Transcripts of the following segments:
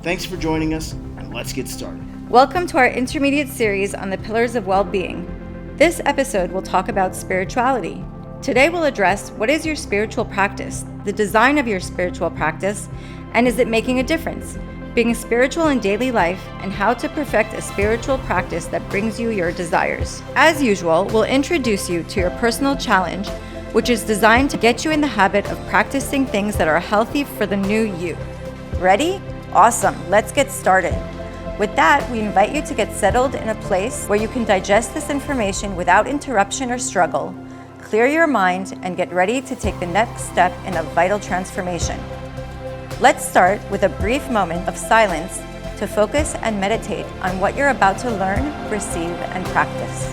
Thanks for joining us, and let's get started. Welcome to our intermediate series on the pillars of well-being. This episode will talk about spirituality. Today we'll address what is your spiritual practice, the design of your spiritual practice, and is it making a difference? Being spiritual in daily life and how to perfect a spiritual practice that brings you your desires. As usual, we'll introduce you to your personal challenge, which is designed to get you in the habit of practicing things that are healthy for the new you. Ready? Awesome, let's get started. With that, we invite you to get settled in a place where you can digest this information without interruption or struggle, clear your mind, and get ready to take the next step in a vital transformation. Let's start with a brief moment of silence to focus and meditate on what you're about to learn, receive, and practice.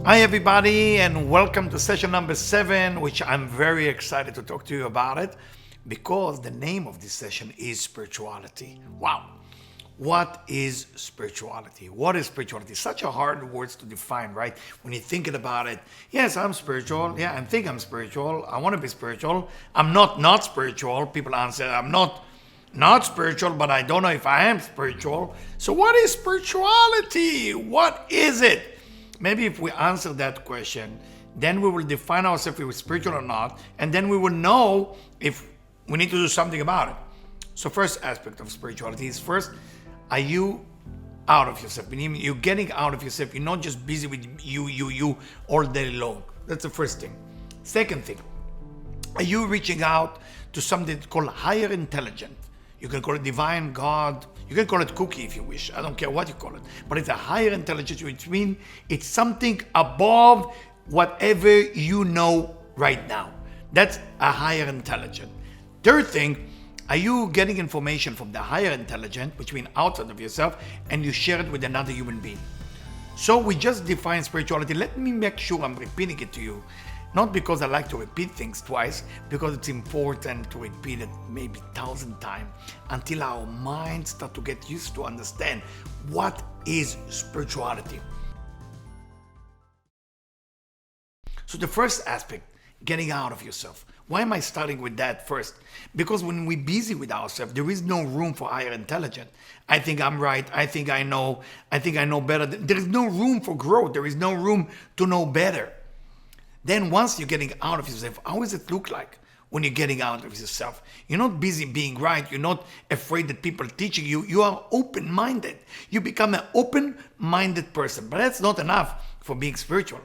Hi everybody, and welcome to session number 7, which I'm very excited to talk to you about it because the name of this session is spirituality. Wow. What is spirituality? What is spirituality? Such a hard words to define, right? When you're thinking about it, yes, I'm spiritual. Yeah, I think I'm spiritual. I want to be spiritual. I'm not spiritual. People answer, I'm not spiritual, but I don't know if I am spiritual. So what is spirituality? What is it? Maybe if we answer that question, then we will define ourselves if we're spiritual or not, and then we will know if we need to do something about it. So first aspect of spirituality is first, are you out of yourself? Meaning you're getting out of yourself. You're not just busy with you all day long. That's the first thing. Second thing, are you reaching out to something called higher intelligence? You can call it divine God. You can call it cookie if you wish. I don't care what you call it. But it's a higher intelligence, which means it's something above whatever you know right now. That's a higher intelligence. Third thing, are you getting information from the higher intelligence, which means outside of yourself, and you share it with another human being? So we just define spirituality. Let me make sure I'm repeating it to you. Not because I like to repeat things twice, because it's important to repeat it maybe 1,000 times until our minds start to get used to understand what is spirituality. So the first aspect, getting out of yourself. Why am I starting with that first? Because when we're busy with ourselves, there is no room for higher intelligence. I think I'm right. I think I know better. There is no room for growth. There is no room to know better. Then once you're getting out of yourself, how does it look like when you're getting out of yourself? You're not busy being right. You're not afraid that people are teaching you. You are open-minded. You become an open-minded person. But that's not enough for being spiritual.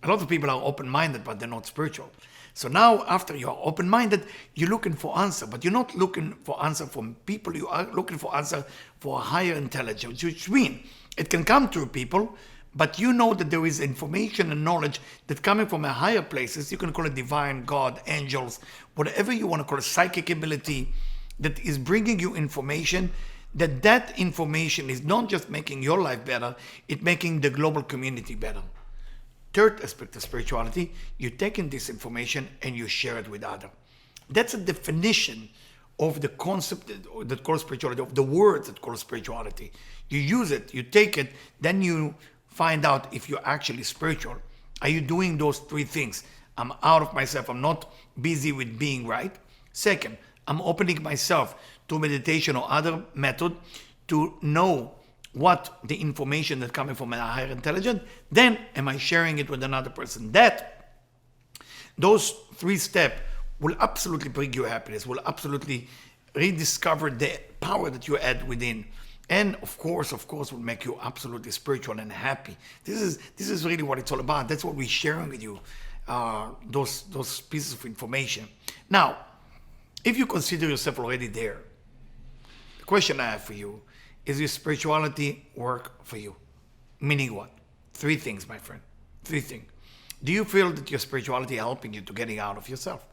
A lot of people are open-minded, but they're not spiritual. So now after you're open-minded, you're looking for answer. But you're not looking for answer from people. You are looking for answer for a higher intelligence, which means it can come through people, but you know that there is information and knowledge that coming from a higher places. You can call it divine, God, angels, whatever you want to call it, psychic ability, that is bringing you information, that information is not just making your life better, it's making the global community better. Third aspect of spirituality, you're taking this information and you share it with others. That's a definition of the concept that calls spirituality, of the words that call spirituality. You use it, you take it, then you find out if you're actually spiritual. Are you doing those 3 things? I'm out of myself. I'm not busy with being right. Second, I'm opening myself to meditation or other method to know what the information that's coming from a higher intelligence. Then am I sharing it with another person? Those 3 steps will absolutely bring you happiness, will absolutely rediscover the power that you had within. And of course, will make you absolutely spiritual and happy. This is really what it's all about. That's what we're sharing with you, those pieces of information. Now, if you consider yourself already there, the question I have for you is: your spirituality work for you? Meaning what? 3 things, my friend. 3 things. Do you feel that your spirituality is helping you to getting out of yourself?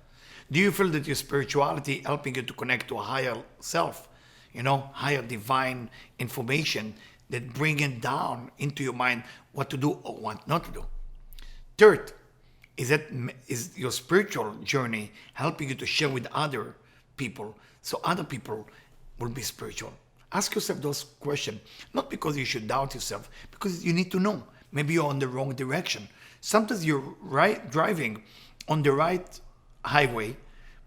Do you feel that your spirituality helping you to connect to a higher self, higher divine information that bring it down into your mind what to do or what not to do? Third, is your spiritual journey helping you to share with other people so other people will be spiritual? Ask yourself those questions, not because you should doubt yourself, because you need to know. Maybe you're on the wrong direction. Sometimes you're driving on the right highway,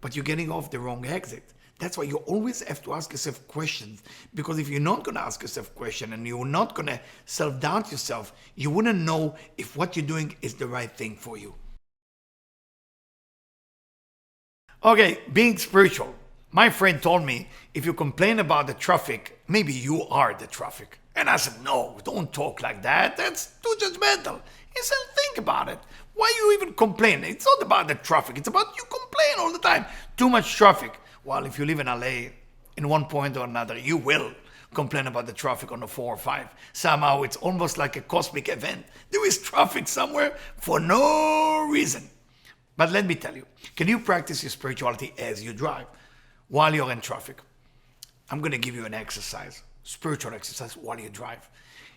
but you're getting off the wrong exit. That's why you always have to ask yourself questions, because if you're not going to ask yourself questions and you're not going to self-doubt yourself, you wouldn't know if what you're doing is the right thing for you. Okay, being spiritual. My friend told me, if you complain about the traffic, maybe you are the traffic. And I said, no, don't talk like that. That's too judgmental. He said, think about it. Why you even complain? It's not about the traffic. It's about you complain all the time. Too much traffic. Well, if you live in LA, in one point or another, you will complain about the traffic on the 405. Somehow it's almost like a cosmic event. There is traffic somewhere for no reason. But let me tell you, can you practice your spirituality as you drive while you're in traffic? I'm going to give you an exercise, spiritual exercise while you drive.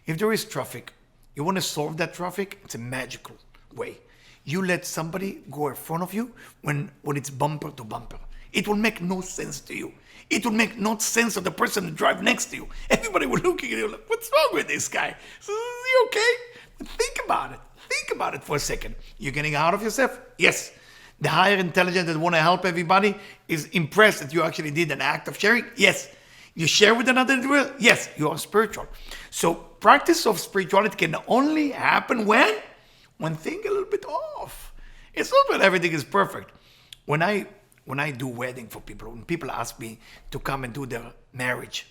If there is traffic, you want to solve that traffic, it's a magical way. You let somebody go in front of you when it's bumper to bumper. It will make no sense to you. It will make no sense to the person who drives next to you. Everybody will look at you like, what's wrong with this guy? Is he okay? But think about it. Think about it for a second. You're getting out of yourself? Yes. The higher intelligence that want to help everybody is impressed that you actually did an act of sharing? Yes. You share with another individual? Yes. You are spiritual. So practice of spirituality can only happen when things are a little bit off. It's not when everything is perfect. When I do wedding for people, when people ask me to come and do their marriage,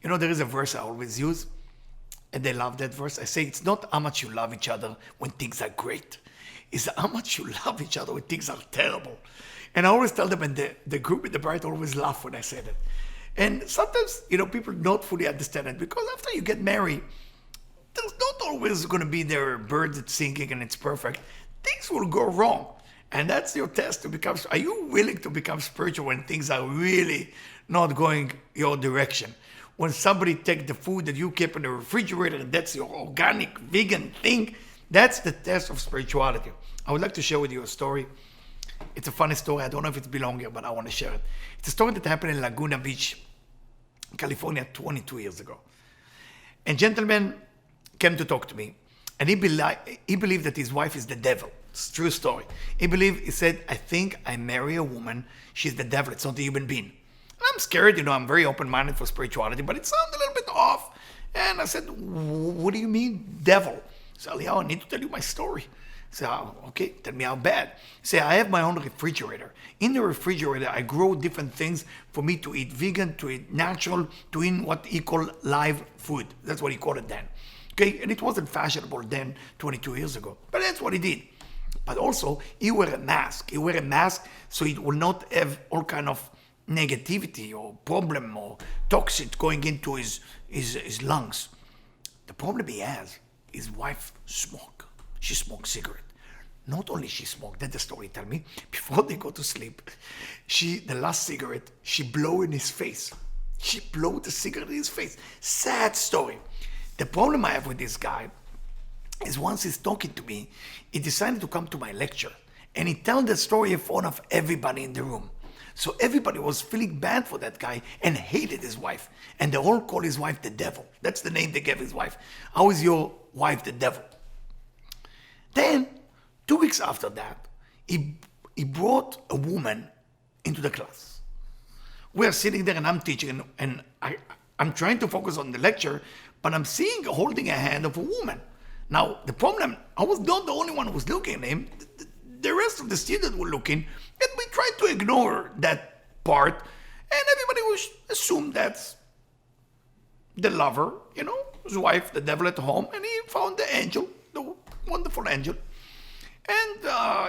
there is a verse I always use, and they love that verse. I say, it's not how much you love each other when things are great. It's how much you love each other when things are terrible. And I always tell them, and the group in the bride always laugh when I say that. And sometimes, people don't fully understand it, because after you get married, there's not always going to be there birds that's singing and it's perfect. Things will go wrong. And that's your test to become. Are you willing to become spiritual when things are really not going your direction? When somebody takes the food that you keep in the refrigerator and that's your organic vegan thing, that's the test of spirituality. I would like to share with you a story. It's a funny story. I don't know if it's belong here, but I want to share it. It's a story that happened in Laguna Beach, California, 22 years ago. A gentleman came to talk to me, and he believed that his wife is the devil. It's a true story. He said, I think I marry a woman. She's the devil. It's not a human being. And I'm scared, I'm very open-minded for spirituality, but it sounded a little bit off. And I said, what do you mean, devil? He said, Eliyahu, I need to tell you my story. I said, okay, tell me how bad. He said, I have my own refrigerator. In the refrigerator, I grow different things for me to eat vegan, to eat natural, to eat what he called live food. That's what he called it then. Okay, and it wasn't fashionable then, 22 years ago. But that's what he did. But also, he wear a mask. He wear a mask so it will not have all kind of negativity or problem or toxin going into his lungs. The problem he has, his wife smoke. She smokes cigarette. Not only she smoked, that's the story tell me, before they go to sleep, the last cigarette, she blow in his face. She blow the cigarette in his face. Sad story. The problem I have with this guy is once he's talking to me, he decided to come to my lecture and he told the story in front of everybody in the room. So everybody was feeling bad for that guy and hated his wife. And they all call his wife the devil. That's the name they gave his wife. How is your wife the devil? Then, 2 weeks after that, he brought a woman into the class. We're sitting there and I'm teaching and I'm trying to focus on the lecture, but I'm seeing holding a hand of a woman. Now, the problem, I was not the only one who was looking at him. The rest of the students were looking, and we tried to ignore that part, and everybody was assumed that's the lover, his wife, the devil at home, and he found the angel, the wonderful angel. And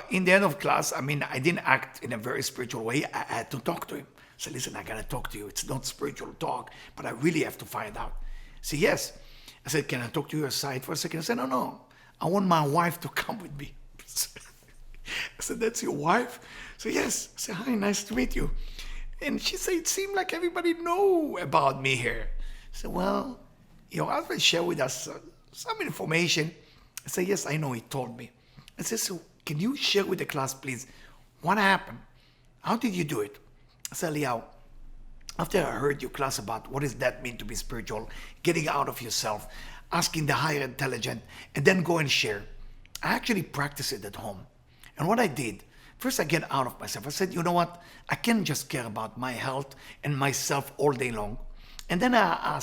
in the end of class, I didn't act in a very spiritual way. I had to talk to him. I said, listen, I got to talk to you. It's not spiritual talk, but I really have to find out. He said, yes. I said, can I talk to you aside for a second? I said, no. I want my wife to come with me. I said, that's your wife? So yes. I said, hi, nice to meet you. And she said, it seemed like everybody know about me here. I said, well, your husband shared with us some information. I said, yes, I know, he told me. I said, so can you share with the class, please, what happened? How did you do it? I said, Eliyahu, after I heard your class about what does that mean to be spiritual, getting out of yourself, asking the higher intelligence, and then go and share, I actually practiced it at home. And what I did, first I get out of myself. I said, you know what? I can't just care about my health and myself all day long. And then I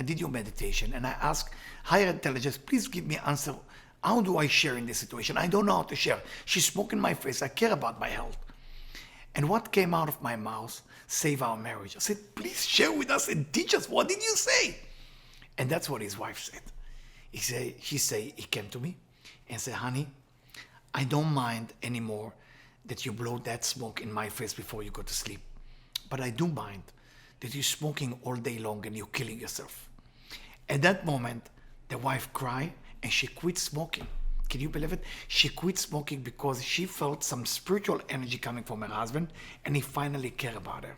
did your meditation, and I asked higher intelligence, please give me an answer. How do I share in this situation? I don't know how to share. She spoke in my face. I care about my health. And what came out of my mouth, save our marriage. I said, please share with us and teach us. What did you say? And that's what his wife said. He came to me and said, honey, I don't mind anymore that you blow that smoke in my face before you go to sleep. But I do mind that you're smoking all day long and you're killing yourself. At that moment, the wife cried and she quit smoking. Can you believe it? She quit smoking because she felt some spiritual energy coming from her husband, and he finally cared about her.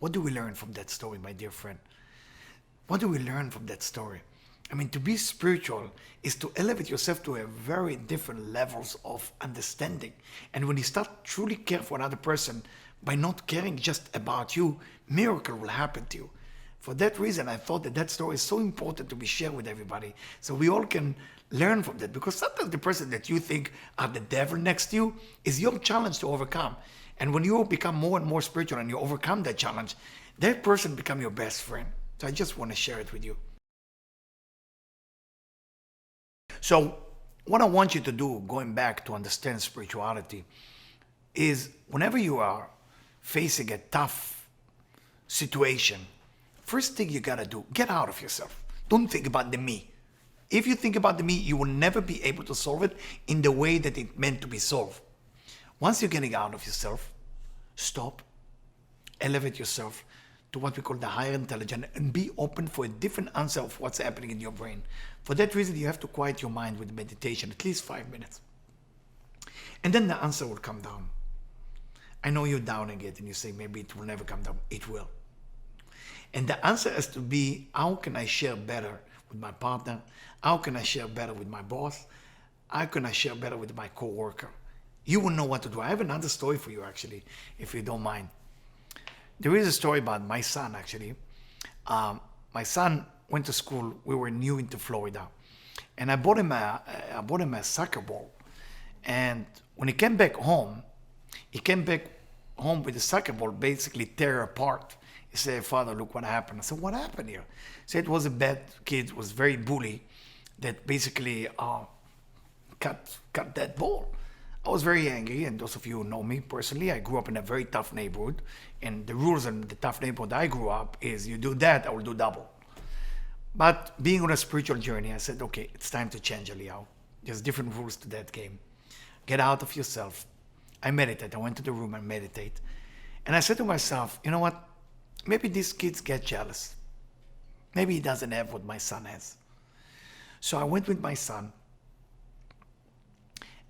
What do we learn from that story, my dear friend? What do we learn from that story? I mean, to be spiritual is to elevate yourself to a very different levels of understanding. And when you start truly care for another person, by not caring just about you, miracle will happen to you. For that reason, I thought that story is so important to be shared with everybody, so we all can learn from that. Because sometimes the person that you think are the devil next to you is your challenge to overcome. And when you become more and more spiritual and you overcome that challenge, that person become your best friend. So I just want to share it with you. So what I want you to do, going back to understand spirituality, is whenever you are facing a tough situation, first thing you gotta do, get out of yourself. Don't think about the me. If you think about the me, you will never be able to solve it in the way that it meant to be solved. Once you're getting out of yourself, stop, elevate yourself to what we call the higher intelligence, and be open for a different answer of what's happening in your brain. For that reason, you have to quiet your mind with meditation, at least 5 minutes. And then the answer will come down. I know you're downing it and you say maybe it will never come down. It will. And the answer has to be, how can I share better with my partner? How can I share better with my boss? How can I share better with my coworker? You will know what to do. I have another story for you, actually, if you don't mind. There is a story about my son, actually. My son went to school. We were new into Florida. And I bought him a soccer ball. And when he came back home with the soccer ball basically tear apart. He said, Father, look what happened. I said, what happened here? He said, it was a bad kid, was very bully, that basically cut that ball. I was very angry, and those of you who know me personally, I grew up in a very tough neighborhood, and the rules in the tough neighborhood I grew up is you do that, I will do double. But being on a spiritual journey, I said, okay, it's time to change, Eliyahu. There's different rules to that game. Get out of yourself. I meditate. I went to the room and meditate. And I said to myself, you know what? Maybe these kids get jealous. Maybe he doesn't have what my son has. So I went with my son,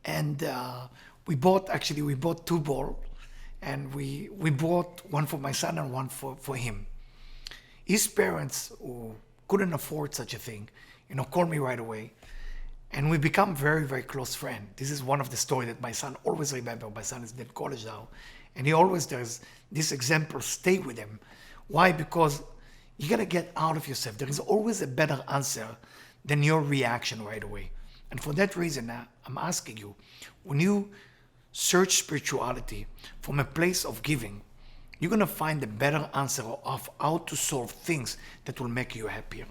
and we bought two balls, and we bought one for my son and one for him. His parents, who couldn't afford such a thing, called me right away, and we become very, very close friends. This is one of the stories that my son always remembers. My son is in college now, and he always does this example stay with him. Why? Because you gotta get out of yourself. There is always a better answer than your reaction right away. And for that reason, I'm asking you, when you search spirituality from a place of giving, you're gonna find a better answer of how to solve things that will make you happier.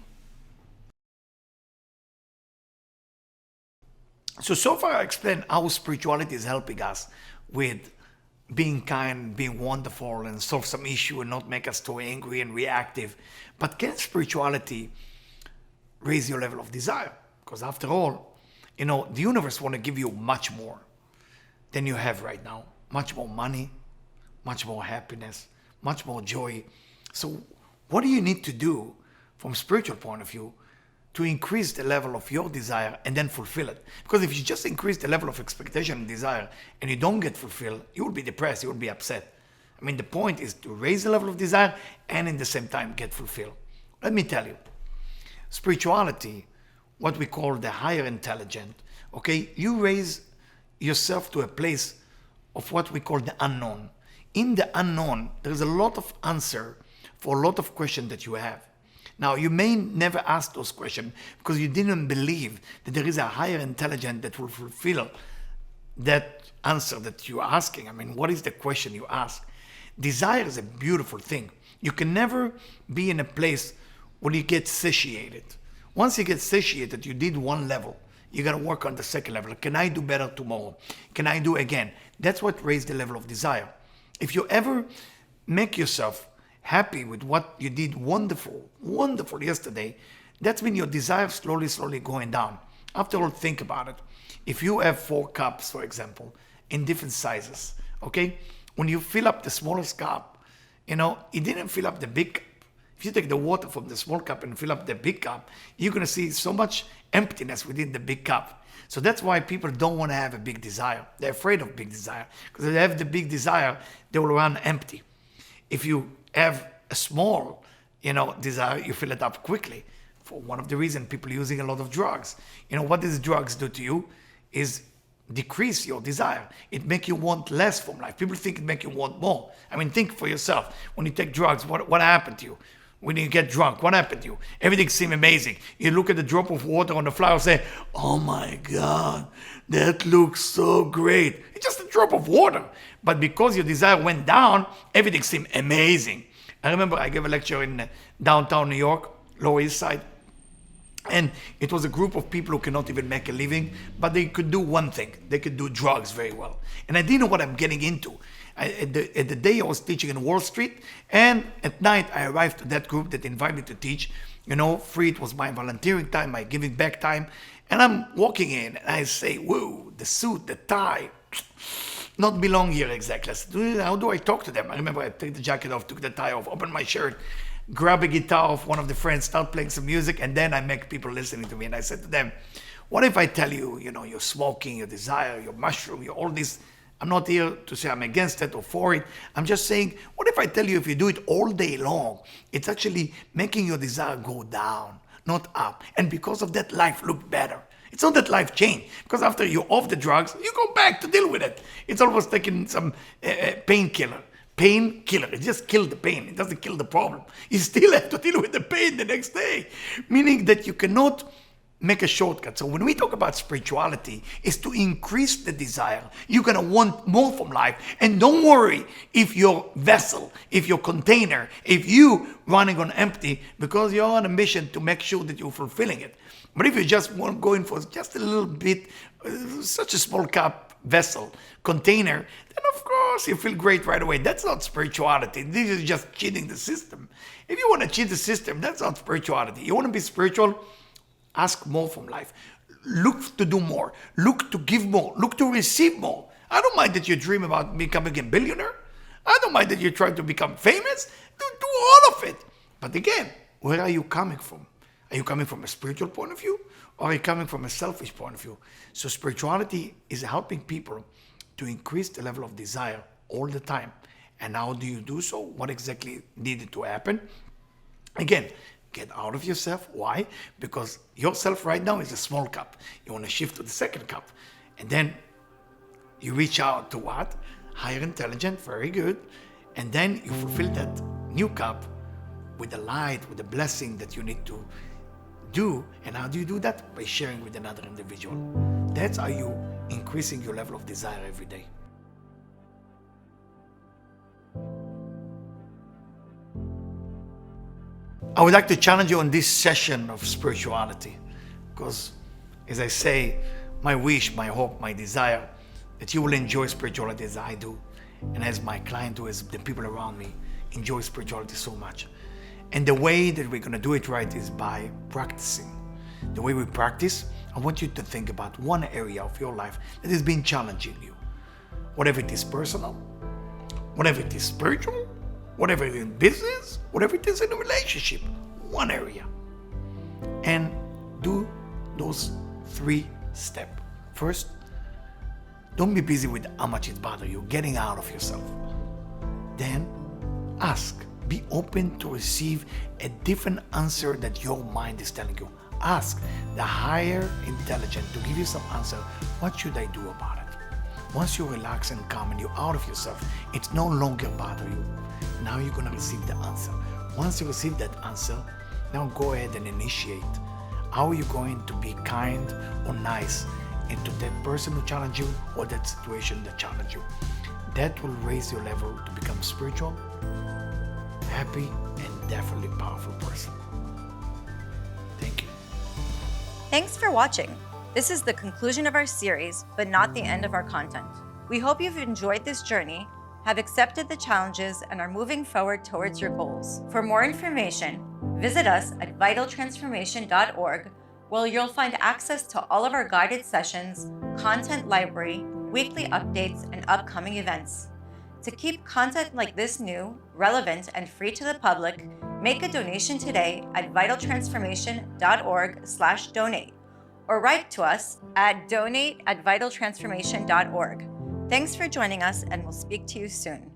So far I explained how spirituality is helping us with being kind, being wonderful, and solve some issue and not make us too angry and reactive. But can spirituality raise your level of desire? Because after all, the universe want to give you much more than you have right now. Much more money, much more happiness, much more joy. So what do you need to do from a spiritual point of view to increase the level of your desire and then fulfill it. Because if you just increase the level of expectation and desire and you don't get fulfilled, you will be depressed, you will be upset. I mean, the point is to raise the level of desire and in the same time get fulfilled. Let me tell you, spirituality, what we call the higher intelligence, okay, you raise yourself to a place of what we call the unknown. In the unknown, there's a lot of answer for a lot of questions that you have. Now, you may never ask those questions because you didn't believe that there is a higher intelligence that will fulfill that answer that you're asking. I mean, what is the question you ask? Desire is a beautiful thing. You can never be in a place where you get satiated. Once you get satiated, you did one level. You got to work on the second level. Can I do better tomorrow? Can I do again? That's what raised the level of desire. If you ever make yourself happy with what you did wonderful yesterday, that's when your desire slowly going down. After all, think about it. If you have 4 cups, for example, in different sizes, okay? When you fill up the smallest cup, it didn't fill up the big cup. If you take the water from the small cup and fill up the big cup, you're going to see so much emptiness within the big cup. So that's why people don't want to have a big desire. They're afraid of big desire. Because if they have the big desire, they will run empty. If you have a small, desire, you fill it up quickly. For one of the reasons people are using a lot of drugs. What these drugs do to you is decrease your desire. It make you want less from life. People think it make you want more. I mean, think for yourself. When you take drugs, what happened to you? When you get drunk, what happened to you? Everything seems amazing. You look at the drop of water on the flower and say, oh my God, that looks so great. It's just a drop of water. But because your desire went down, everything seemed amazing. I remember I gave a lecture in downtown New York, Lower East Side. And it was a group of people who cannot even make a living, but they could do one thing. They could do drugs very well. And I didn't know what I'm getting into. At the day I was teaching in Wall Street, and at night I arrived to that group that invited me to teach. Free, it was my volunteering time, my giving back time. And I'm walking in and I say, whoa, the suit, the tie, not belong here exactly. I said, how do I talk to them? I remember I took the jacket off, took the tie off, opened my shirt, grab a guitar off one of the friends, start playing some music, and then I make people listening to me. And I said to them, what if I tell you, you're smoking, your desire, your mushroom, your all this. I'm not here to say I'm against it or for it. I'm just saying, what if I tell you if you do it all day long, it's actually making your desire go down, not up. And because of that, life look better. It's not that life changed. Because after you're off the drugs, you go back to deal with it. It's almost taking some painkiller. Painkiller. It just kills the pain. It doesn't kill the problem. You still have to deal with the pain the next day. Meaning that you cannot make a shortcut. So when we talk about spirituality, is to increase the desire. You're going to want more from life. And don't worry if your vessel, if your container, if you running on empty, because you're on a mission to make sure that you're fulfilling it. But if you just want going for just a little bit, such a small cup vessel, container, then of course you feel great right away. That's not spirituality. This is just cheating the system. If you want to cheat the system, that's not spirituality. You want to be spiritual? Ask more from life. Look to do more. Look to give more. Look to receive more. I don't mind that you dream about becoming a billionaire. I don't mind that you're trying to become famous. Do all of it. But again, where are you coming from? Are you coming from a spiritual point of view? Or are you coming from a selfish point of view? So spirituality is helping people to increase the level of desire all the time. And how do you do so? What exactly needed to happen? Again, get out of yourself. Why? Because yourself right now is a small cup. You want to shift to the second cup. And then you reach out to what? Higher intelligence, very good. And then you fulfill that new cup with the light, with the blessing that you need to do. And how do you do that? By sharing with another individual. That's how you increasing your level of desire every day. I would like to challenge you on this session of spirituality, because as I say, my wish, my hope, my desire, that you will enjoy spirituality as I do, and as my client do, as the people around me enjoy spirituality so much. And the way that we're going to do it right is by practicing. The way we practice, I want you to think about one area of your life that has been challenging you. Whatever it is personal, whatever it is spiritual, whatever it is in business, whatever it is in a relationship, one area. And those 3 steps. First, don't be busy with how much it bothers you, getting out of yourself. Then, ask. Be open to receive a different answer that your mind is telling you. Ask the higher intelligence to give you some answer. What should I do about it? Once you relax and calm and you're out of yourself, it's no longer bother you. Now you're going to receive the answer. Once you receive that answer, now go ahead and initiate. How are you going to be kind or nice into that person who challenged you or that situation that challenged you? That will raise your level to become spiritual, happy, and definitely powerful person. Thank you. Thanks for watching. This is the conclusion of our series, but not the end of our content. We hope you've enjoyed this journey, have accepted the challenges, and are moving forward towards your goals. For more information, visit us at vitaltransformation.org, where you'll find access to all of our guided sessions, content library, weekly updates, and upcoming events. To keep content like this new, relevant, and free to the public, make a donation today at vitaltransformation.org/donate, or write to us at donate@vitaltransformation.org. Thanks for joining us, and we'll speak to you soon.